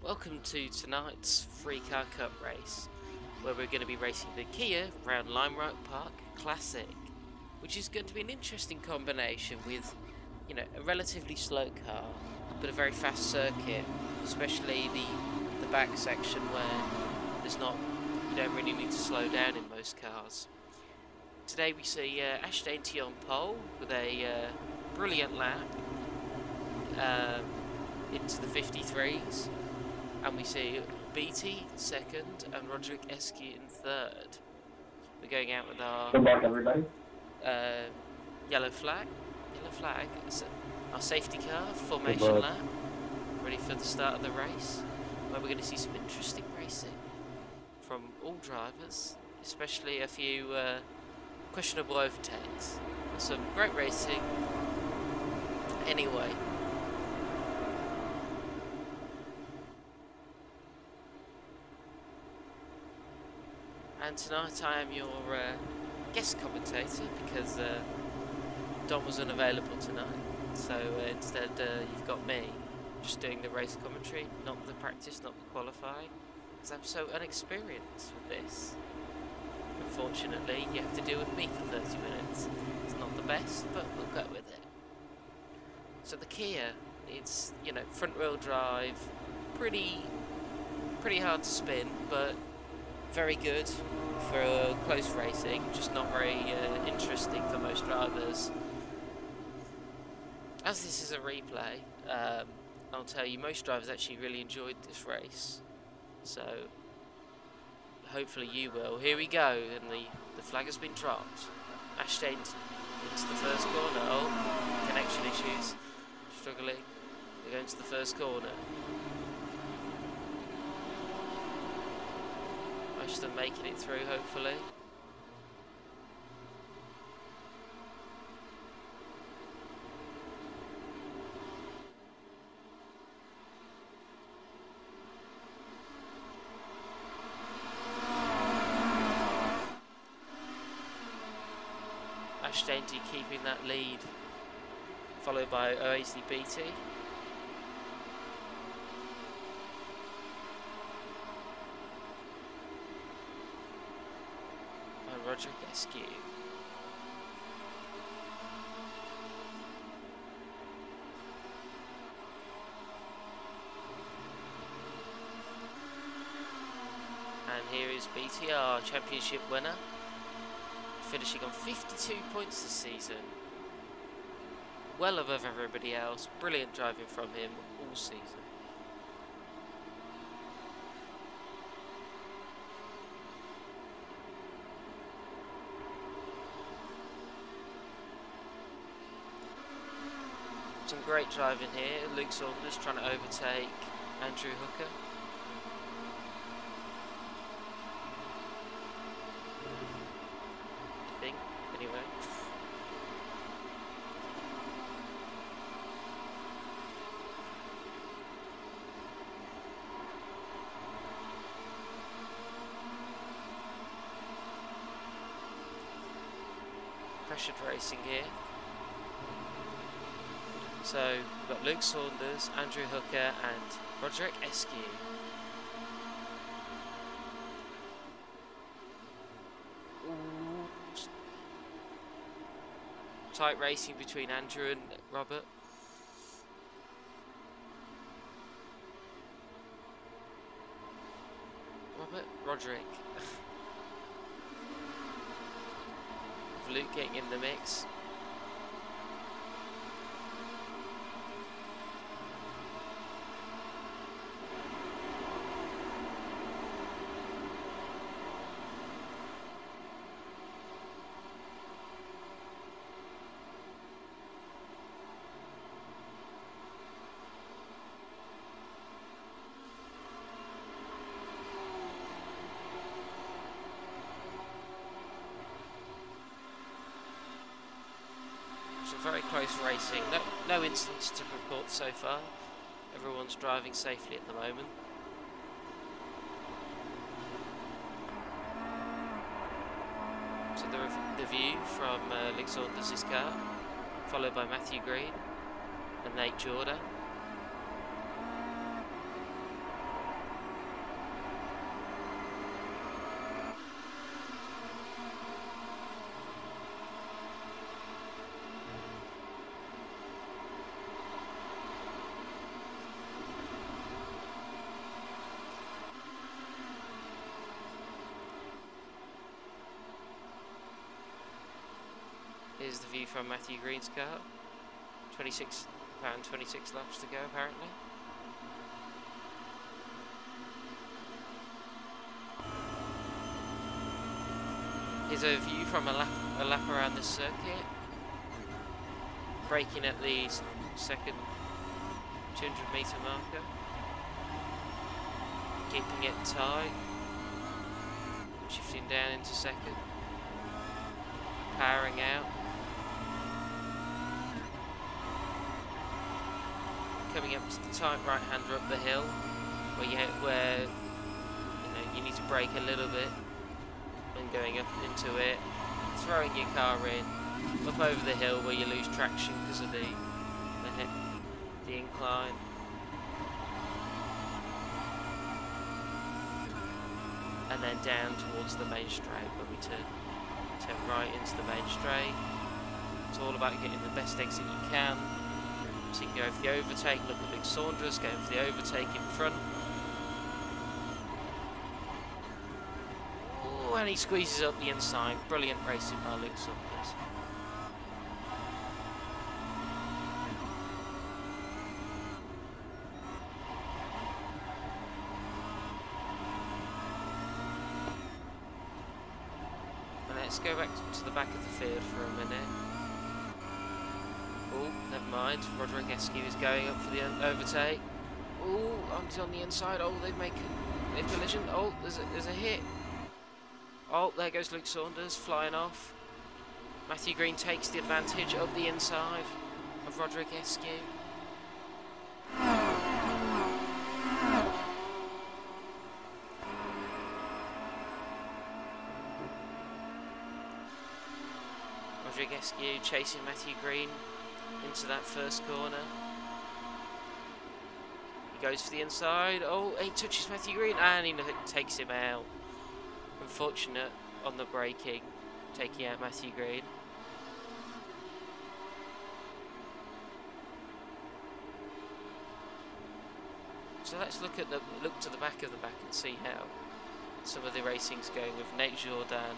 Welcome to tonight's Free Car Cup race, where we're going to be racing the Kia round Limeright Park Classic, which is going to be an interesting combination with, a relatively slow car, but a very fast circuit, especially the back section where you don't really need to slow down in most cars. Today we see Ash Dainty on pole with a brilliant lap into the 53s. And we see BT second and Roderick Eskew in third. We're going out with our Good luck, everybody. Yellow flag. It's our safety car, formation lap, ready for the start of the race, where we're going to see some interesting racing from all drivers, especially a few questionable overtakes. Some great racing. Anyway. And tonight I am your guest commentator because Don was unavailable tonight, so instead you've got me just doing the race commentary, not the practice, not the qualifying, because I'm so unexperienced with this. Unfortunately, you have to deal with me for 30 minutes. It's not the best, but we'll go with it. So the Kia, it's front wheel drive, pretty hard to spin, but very good for close racing, just not very interesting for most drivers. As this is a replay, I'll tell you, most drivers actually really enjoyed this race, so hopefully you will. Here we go, and the flag has been dropped. Ash Dainty into the first corner. Oh, connection issues, struggling. They're going to the first corner. Most of them making it through, hopefully. Ash Dainty keeping that lead, followed by OACBT. Roderick Eskew. And here is BTR, championship winner, finishing on 52 points this season. Well above everybody else, brilliant driving from him all season. Some great driving here. Luke Saunders trying to overtake Andrew Hooker. I think, anyway. Pressured racing here. So we've got Luke Saunders, Andrew Hooker and Roderick Eskew. Tight racing between Andrew and Robert. Roderick. With Luke getting in the mix. Very close racing. No incidents to report so far. Everyone's driving safely at the moment. So the view from Luke Saunders' car, followed by Matthew Green and Nate Jordan. the view from Matthew Green's car. 26 laps to go apparently. Here's a view from a lap around this circuit. Braking at the second 200-metre marker. Keeping it tight. Shifting down into second. Powering out. Coming up to the tight right-hander up the hill, where you need to brake a little bit when going up into it. Throwing your car in, up over the hill where you lose traction because of the incline. And then down towards the main straight when we turn right into the main straight. It's all about getting the best exit you can. So you can go for the overtake, look at Luke Saunders, going for the overtake in front. Oh, and he squeezes up the inside. Brilliant racing by Luke Saunders. And let's go back to the back of the field for a minute. Oh, never mind. Roderick Eskew is going up for the overtake. Oh, on the inside. Oh, they've collision. Oh, there's a hit. Oh, there goes Luke Saunders flying off. Matthew Green takes the advantage up the inside of Roderick Eskew. Roderick Eskew chasing Matthew Green into that first corner. He goes for the inside. Oh, he touches Matthew Green and he takes him out. Unfortunate on the braking, taking out Matthew Green. So let's look to the back of the back and see how some of the racing's going with Nate Jourdain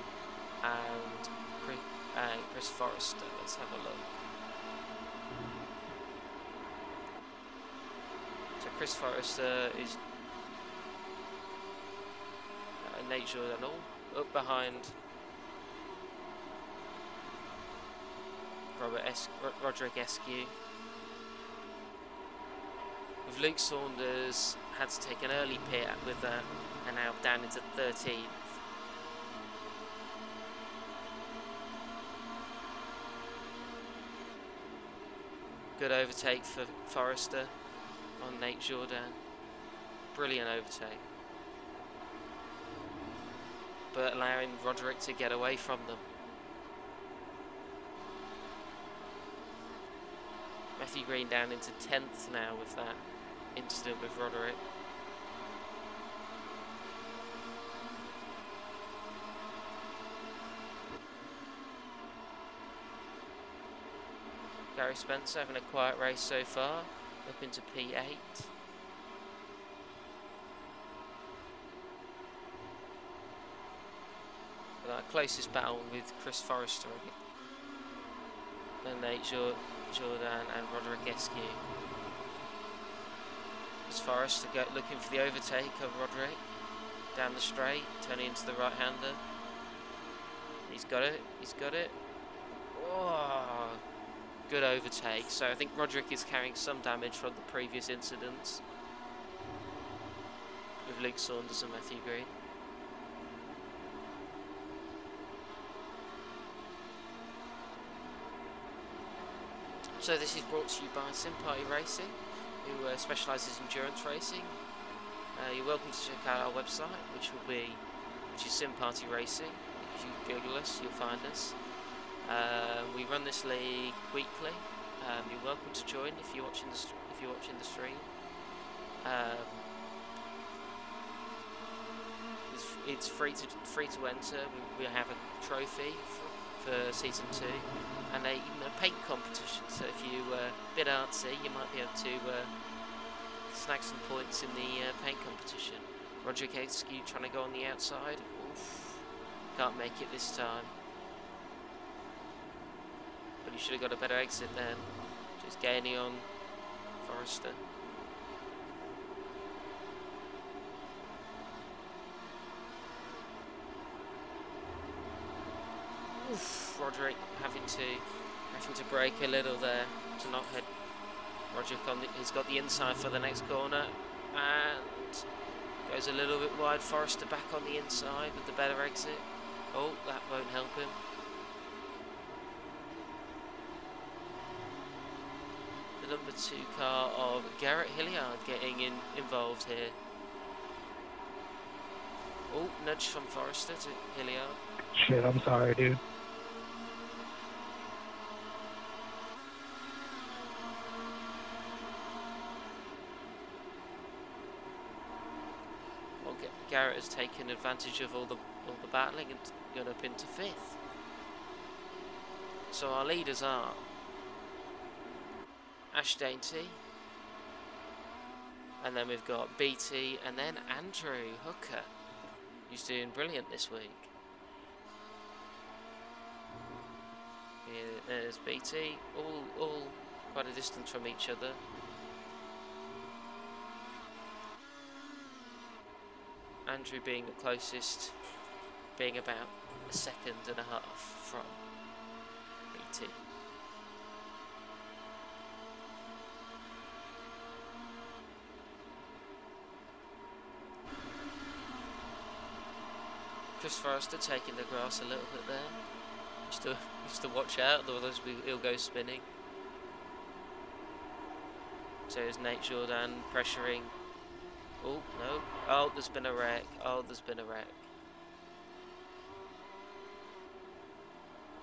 and Chris Forrester. Let's have a look. So Chris Forrester is Nate Jourdain all up behind Roderick Eskew. With Luke Saunders had to take an early pit with that and now down into 13th. Good overtake for Forrester on Nate Jourdain. Brilliant overtake. But allowing Roderick to get away from them. Matthew Green down into 10th now with that incident with Roderick. Gary Spencer having a quiet race so far, up into P8. But our closest battle with Chris Forrester and Nate Jourdain and Roderick Eskew. Chris Forrester looking for the overtake of Roderick down the straight, turning into the right-hander. He's got it. Oh, good overtake. So I think Roderick is carrying some damage from the previous incidents with Luke Saunders and Matthew Green. So this is brought to you by Simparty Racing, who specialises in endurance racing. You're welcome to check out our website, which is Simparty Racing. If you Google us, you'll find us. We run this league weekly. You're welcome to join if you're watching the stream. It's free to enter. We have a trophy for season 2. And even a paint competition, so if you're a bit artsy, you might be able to snag some points in the paint competition. Roderick Eskew trying to go on the outside. Oof, can't make it this time. you should have got a better exit then. Just gaining on Forrester. Oof, Roderick having to brake a little there to not hit Roderick on he's got the inside for the next corner and goes a little bit wide. Forrester back on the inside with the better exit. Oh, that won't help him. The number 2 car of Garrett Hilliard getting involved here. Oh, nudge from Forrester to Hilliard. Shit, I'm sorry, dude. Well, Garrett has taken advantage of all the battling and gone up into 5th. So our leaders are Ash Dainty, and then we've got BT, and then Andrew Hooker, who's doing brilliant this week. Here, there's BT, all quite a distance from each other. Andrew being the closest, being about 1.5 seconds from BT. Chris Forrester taking the grass a little bit there. Just to watch out, otherwise he'll go spinning. So is Nate Jourdan pressuring. Oh, no. Oh, there's been a wreck. Oh, there's been a wreck.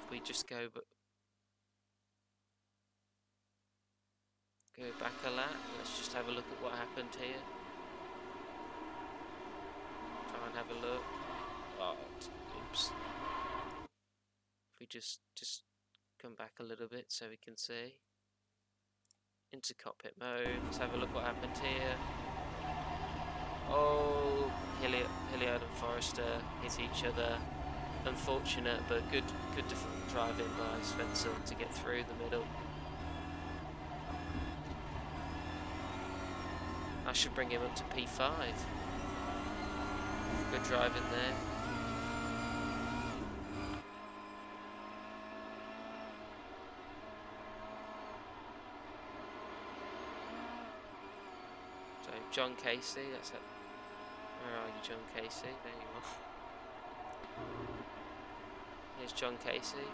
If we just go back a lap, let's just have a look at what happened here. Try and have a look. Oh, oops. If we just come back a little bit so we can see. Into cockpit mode. Let's have a look what happened here. Oh, Hilliard and Forrester hit each other. Unfortunate, but good driving by Spencer to get through the middle. I should bring him up to P5. Good driving there. So John Casey, that's it. Where are you, John Casey? There you are. Here's John Casey,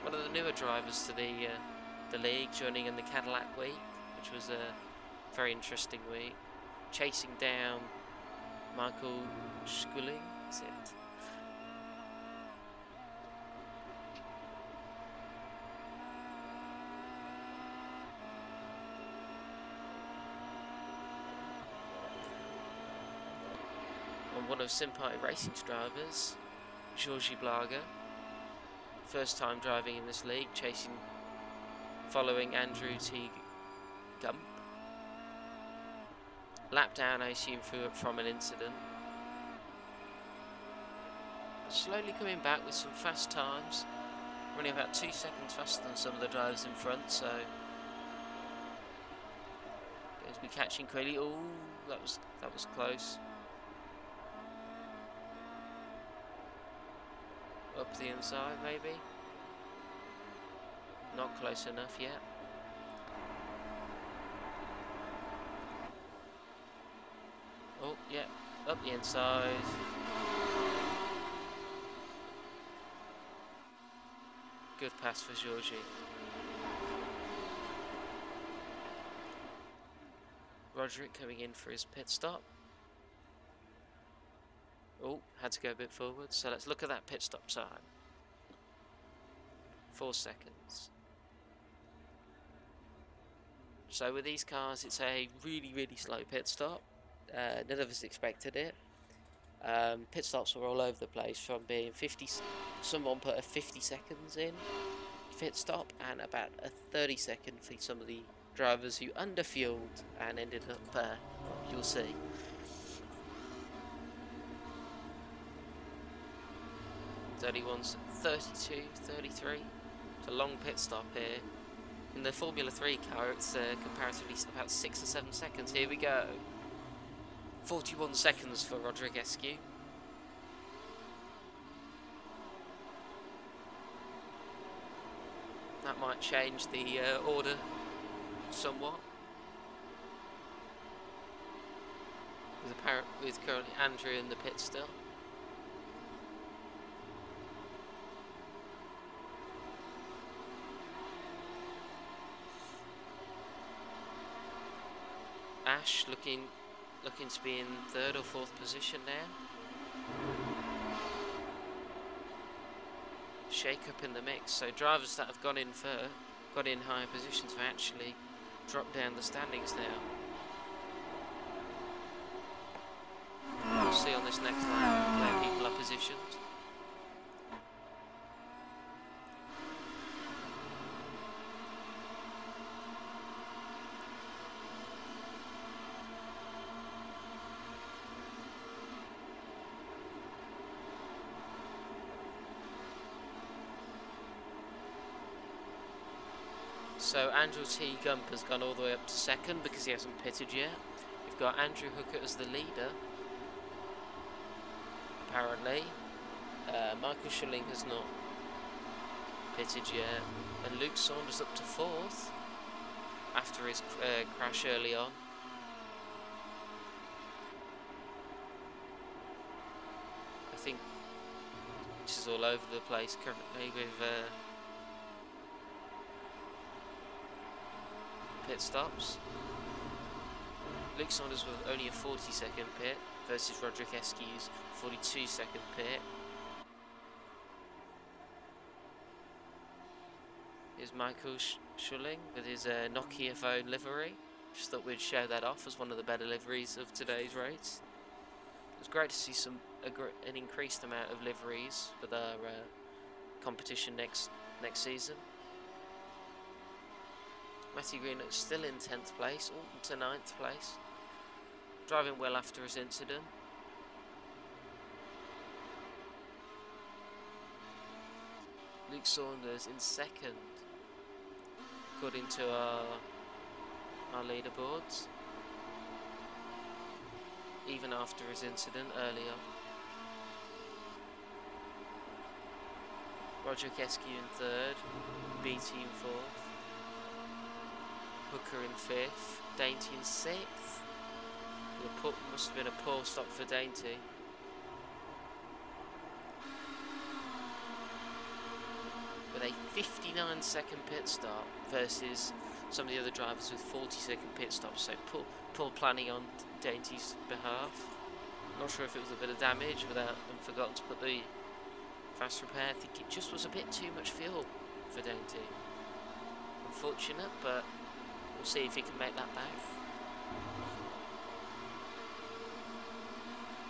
one of the newer drivers to the league, joining in the Cadillac week, which was a very interesting week. Chasing down Michael Schooling, is it? And one of Simpati Racing's drivers, Georgie Blaga, first time driving in this league, following Andrew T. Gump. Lap down, I assume, from an incident. But slowly coming back with some fast times. Running about 2 seconds faster than some of the drivers in front, so going to be catching quickly. Oh, that was close. Up the inside, maybe. Not close enough yet. Oh, yeah, up the inside. Good pass for Georgie. Roderick coming in for his pit stop. Oh, had to go a bit forward. So let's look at that pit stop time. 4 seconds. So with these cars, it's a really, really slow pit stop. None of us expected it. Pit stops were all over the place, from being 50. Someone put a 50 seconds in pit stop, and about a 30-second for some of the drivers who underfueled and ended up. You'll see. (31, 32, 33, a long pit stop here. In the Formula 3 car, it's comparatively about 6 or 7 seconds. Here we go. 41 seconds for Rodriguescu. That might change the order somewhat. With currently Andrew in the pit still. Ash looking to be in 3rd or 4th position now. Shake up in the mix. So drivers that have got in higher positions have actually dropped down the standings now. We'll see on this next lap where people are positioned. So Andrew T. Gump has gone all the way up to 2nd because he hasn't pitted yet. We've got Andrew Hooker as the leader, apparently. Michael Schilling has not pitted yet. And Luke Saunders up to 4th after his crash early on. I think this is all over the place currently with pit stops. Luke Saunders with only a 40-second pit versus Rodriguescu's 42-second pit. Here's Michael Schilling with his Nokia phone livery. Just thought we'd show that off as one of the better liveries of today's race. It was great to see an increased amount of liveries for the competition next season. Matthew Green is still in 10th place, Alton to 9th place. Driving well after his incident. Luke Saunders in 2nd, according to our leaderboards. Even after his incident earlier. Rodriguescu in 3rd, BT in 4th. Hooker in 5th, Dainty in 6th. Must have been a poor stop for Dainty. With a 59-second pit stop versus some of the other drivers with 40-second pit stops. So poor planning on Dainty's behalf. Not sure if it was a bit of damage and forgotten to put the fast repair. I think it just was a bit too much fuel for Dainty. Unfortunate, but we'll see if he can make that back.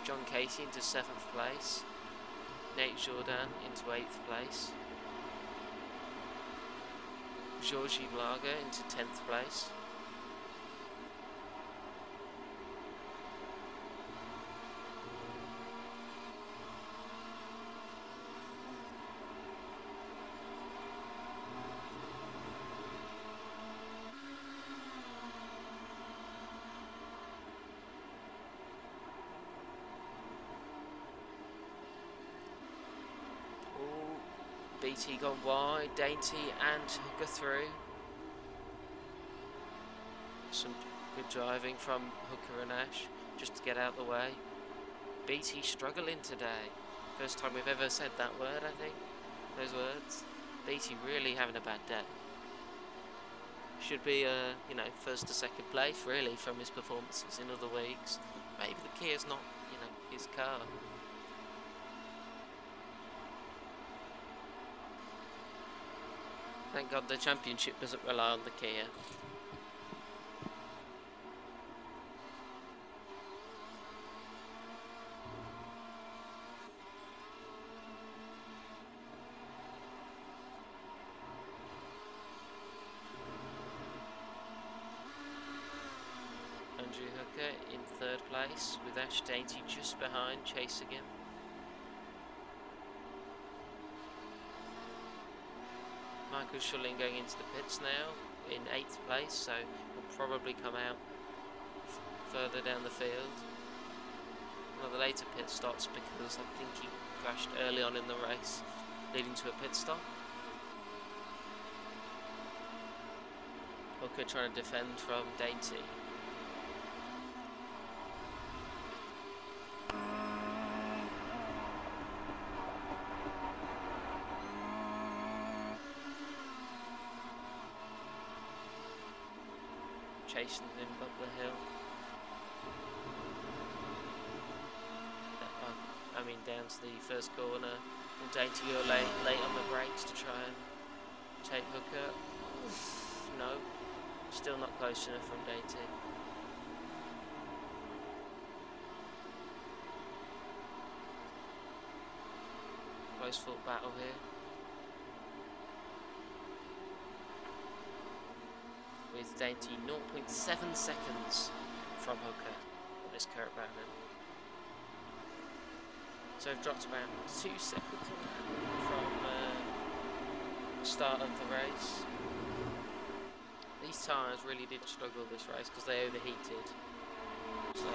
John Casey into 7th place. Nate Jourdan into 8th place. Georgie Blaga into 10th place. BT gone wide, Dainty and Hooker through. Some good driving from Hooker and Ash just to get out of the way. BT struggling today. First time we've ever said that word, I think. Those words. BT really having a bad day. Should be, you know, 1st to 2nd place really from his performances in other weeks. Maybe the Kia's not, you know, his car. Thank God the championship doesn't rely on the Kia. Andrew Hooker in 3rd place with Ash Dainty just behind, chasing him. Michael Schulling going into the pits now in 8th place, so he'll probably come out further down the field. One of the later pit stops because I think he crashed early on in the race, leading to a pit stop. Hooker trying to defend from Dainty. Chasing him up the hill. I mean down to the first corner. Will Dainty go late on the brakes to try and take Hooker? No, still not close enough from Dainty. Close fought battle here. With Dainty 0.7 seconds from Hooker on this current round. So I've dropped about 2 seconds from the start of the race. These tyres really did struggle this race because they overheated. So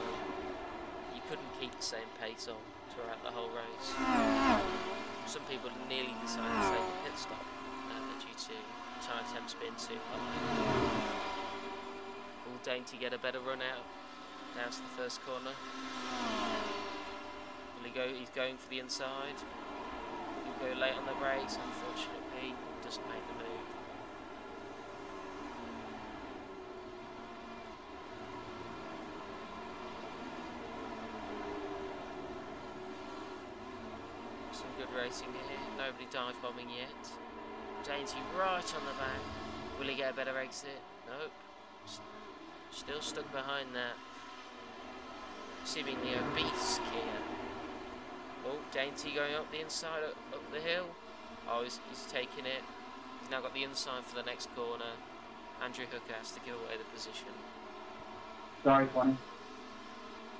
you couldn't keep the same pace on throughout the whole race. Some people nearly decided to take a pit stop due to tyre temps being too high. Will Dainty get a better run out down to the first corner? Will he go? He's going for the inside. He'll go late on the brakes. Unfortunately, doesn't make the move. Some good racing here. Nobody dive bombing yet. Dainty right on the back. Will he get a better exit? Nope. Still stuck behind that seemingly obese Kia. Oh, Dainty going up the inside, up the hill. Oh, he's taking it. He's now got the inside for the next corner. Andrew Hooker has to give away the position. Sorry, Bonnie.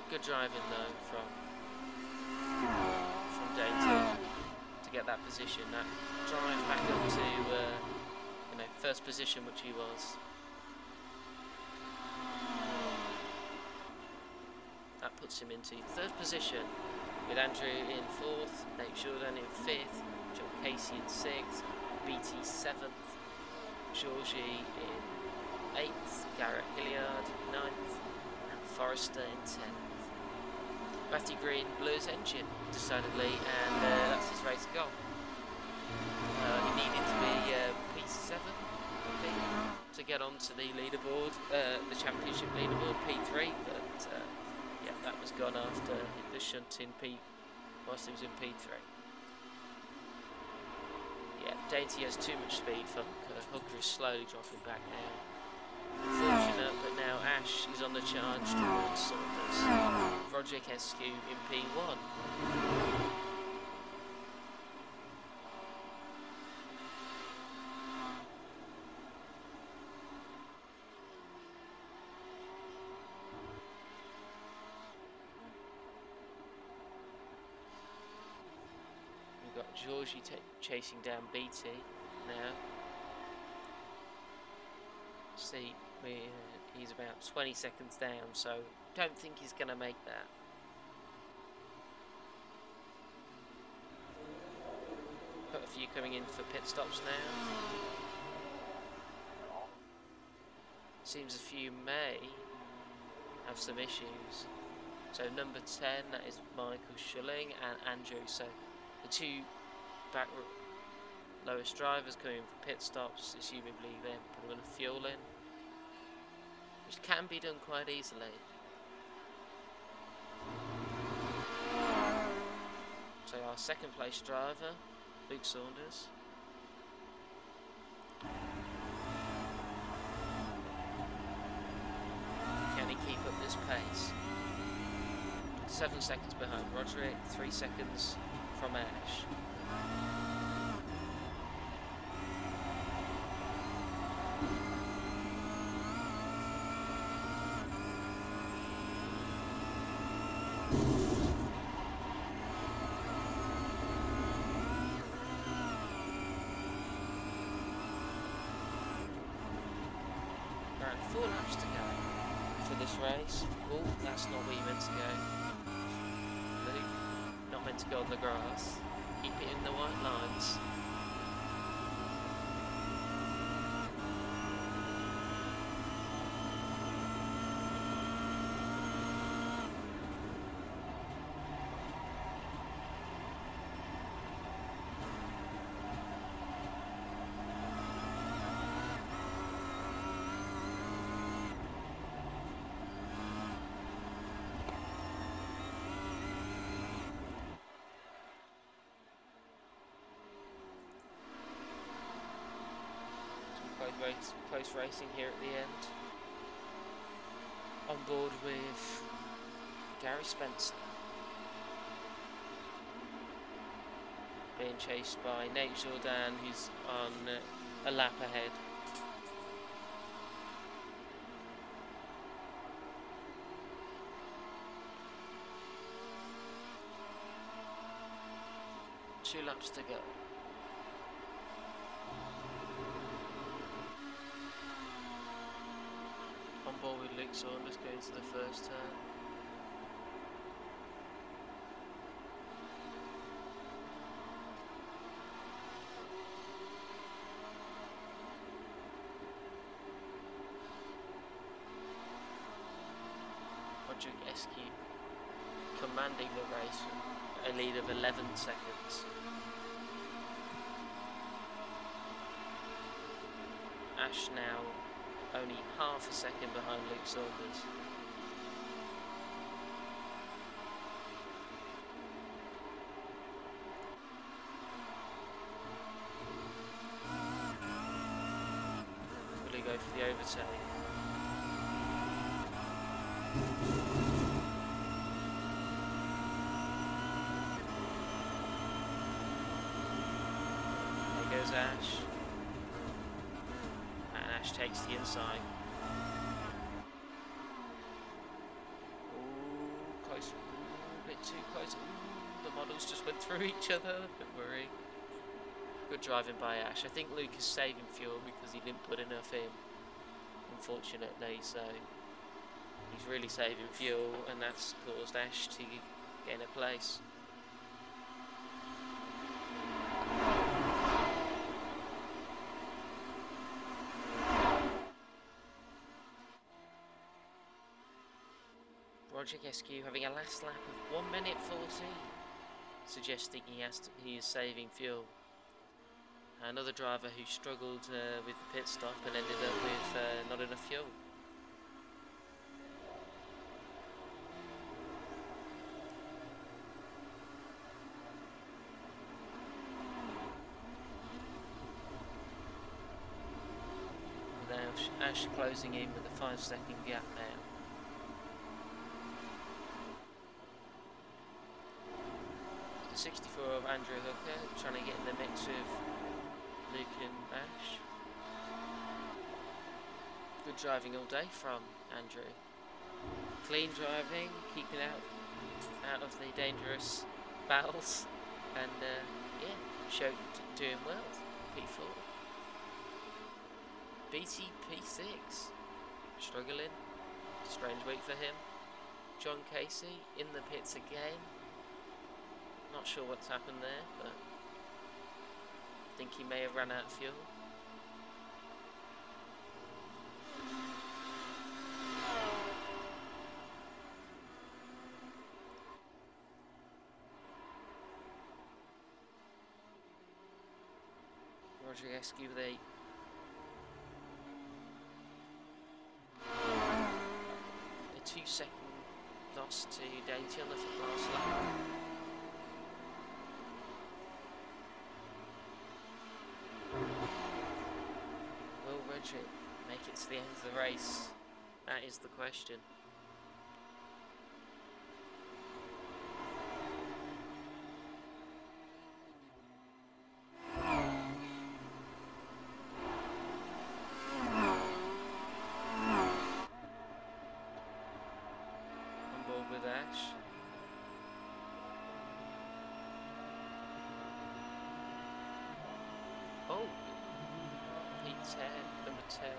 Good driving though from Dainty to get that position. That drive back up to first position, which he was. That puts him into 3rd position, with Andrew in 4th, Nate Jourdan in 5th, John Casey in 6th, BT 7th, Georgie in 8th, Garrett Hilliard in 9th, and Forrester in 10th. Matthew Green blew his engine, decidedly, and that's his race gone. He needed to be P7, I think, to get onto the leaderboard, the championship leaderboard P3, but yeah, that was gone after the shunt in whilst he was in P3. Yeah, Dainty has too much speed for Hooker. Hooker is slowly dropping back now. Unfortunate, but now Ash is on the charge towards Saunders. Roderick Eskew in P1. Georgie chasing down BT now. See, he's about 20 seconds down, so don't think he's going to make that. Got a few coming in for pit stops now. Seems a few may have some issues. So number 10, that is Michael Schulling and Andrew. So the two back lowest drivers coming for pit stops, assumably they're putting fuel in, which can be done quite easily. So our 2nd place driver, Luke Saunders. Can he keep up this pace? 7 seconds behind Roderick, 3 seconds from Ash. laps to go for this race. Oh, that's not where you meant to go. Luke, not meant to go on the grass. Keep it in the white lines. Close racing here at the end. On board with Gary Spencer. Being chased by Nate Jourdain, who's on a lap ahead. Two laps to go. On board with Luke Saunders going to the first turn. Roger Eskew commanding the race with a lead of 11 seconds. Ash now only half a second behind Luke Saunders. Will he go for the overtake? There goes Ash. Ash takes the inside. Ooh, close. Ooh, a bit too close. Ooh, the models just went through each other. A bit worrying. Good driving by Ash. I think Luke is saving fuel because he didn't put enough in, unfortunately. So he's really saving fuel, and that's caused Ash to gain a place. Roger Eskew having a last lap of 1 minute 14, suggesting he is saving fuel. Another driver who struggled with the pit stop and ended up with not enough fuel. Now Ash closing in with a 5-second gap now. The 64 of Andrew Hooker trying to get in the mix with Luke and Ash. Good driving all day from Andrew. Clean driving, keeping out of the dangerous battles, and yeah, showed doing well. P4. BT P6 struggling. Strange week for him. John Casey in the pits again. Not sure what's happened there, but I think he may have run out of fuel. Roger Eskew with a 2-second loss to Dainty on the last lap. Will Roderick make it to the end of the race? That is the question. On board with Ash. Oh! P10, number 10.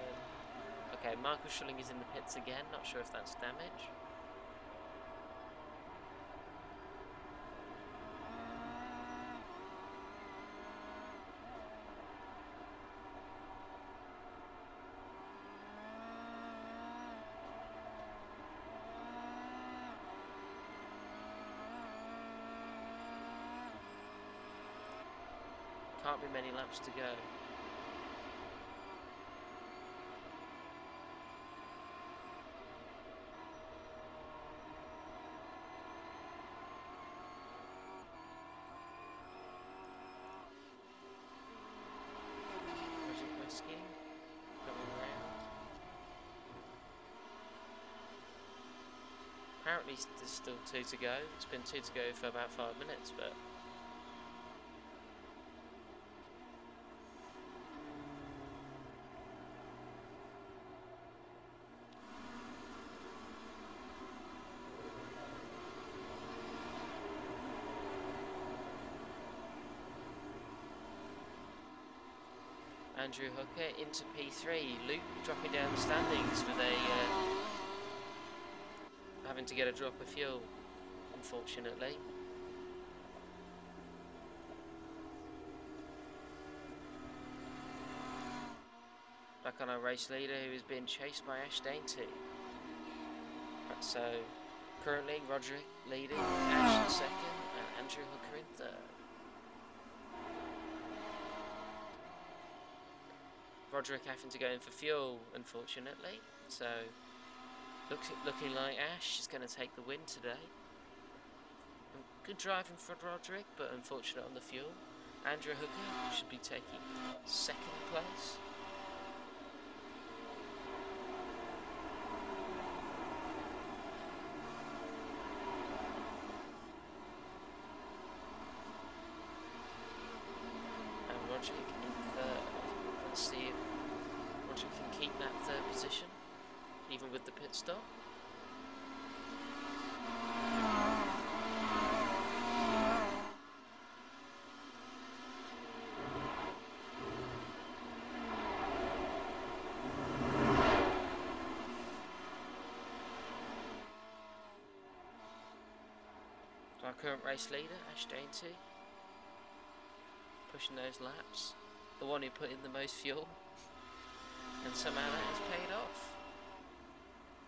Okay, Michael Schilling is in the pits again. Not sure if that's damage. Can't be many laps to go. Project Rescue coming around. Apparently there's still 2 to go. It's been 2 to go for about 5 minutes, but Andrew Hooker into P3. Luke dropping down the standings with a having to get a drop of fuel, unfortunately. Back on our race leader, who is being chased by Ash Dainty. So currently Roderick leading, Ash in second, and Andrew Hooker in third. Roderick having to go in for fuel, unfortunately, so looking like Ash is going to take the win today. Good driving for Roderick, but unfortunate on the fuel. Andrew Hooker should be taking second place. And Roderick in third. Let's see if Roderick can keep that third position, even with the pit stop. Our current race leader, Ash Dainty, pushing those laps. The one who put in the most fuel. And somehow that has paid off.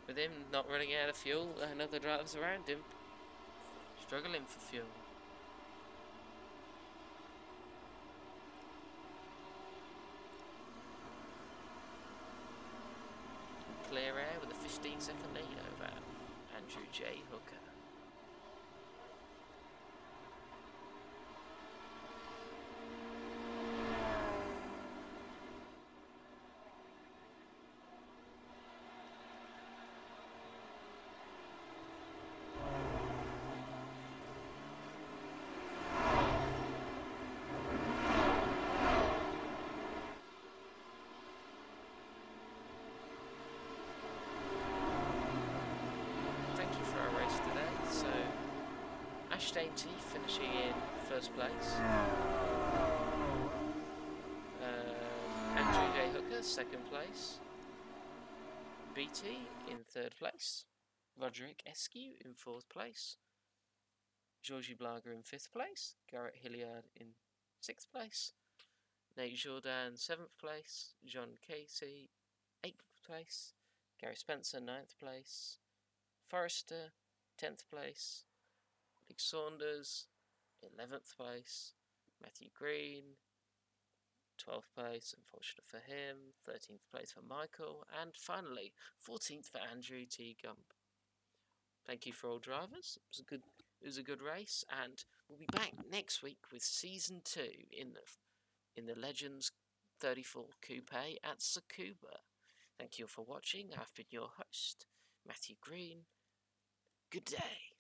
With him not running out of fuel and other drivers around him struggling for fuel. Clear air with a 15-second lead over Andrew J. Hooker. Ash Dainty finishing in first place. Andrew J. Hooker, second place. BT in third place. Roderick Eskew in fourth place. Georgie Blager in fifth place. Garrett Hilliard in sixth place. Nate Jourdain, seventh place. John Casey, eighth place. Gary Spencer, ninth place. Forrester, 10th place. Nick Saunders, 11th place. Matthew Green, 12th place, unfortunate for him. 13th place for Michael. And finally, 14th for Andrew T. Gump. Thank you for all drivers. It was a good race, and we'll be back next week with Season 2 in the Legends 34 Coupe at Tsukuba. Thank you for watching. I've been your host, Matthew Green. Good day.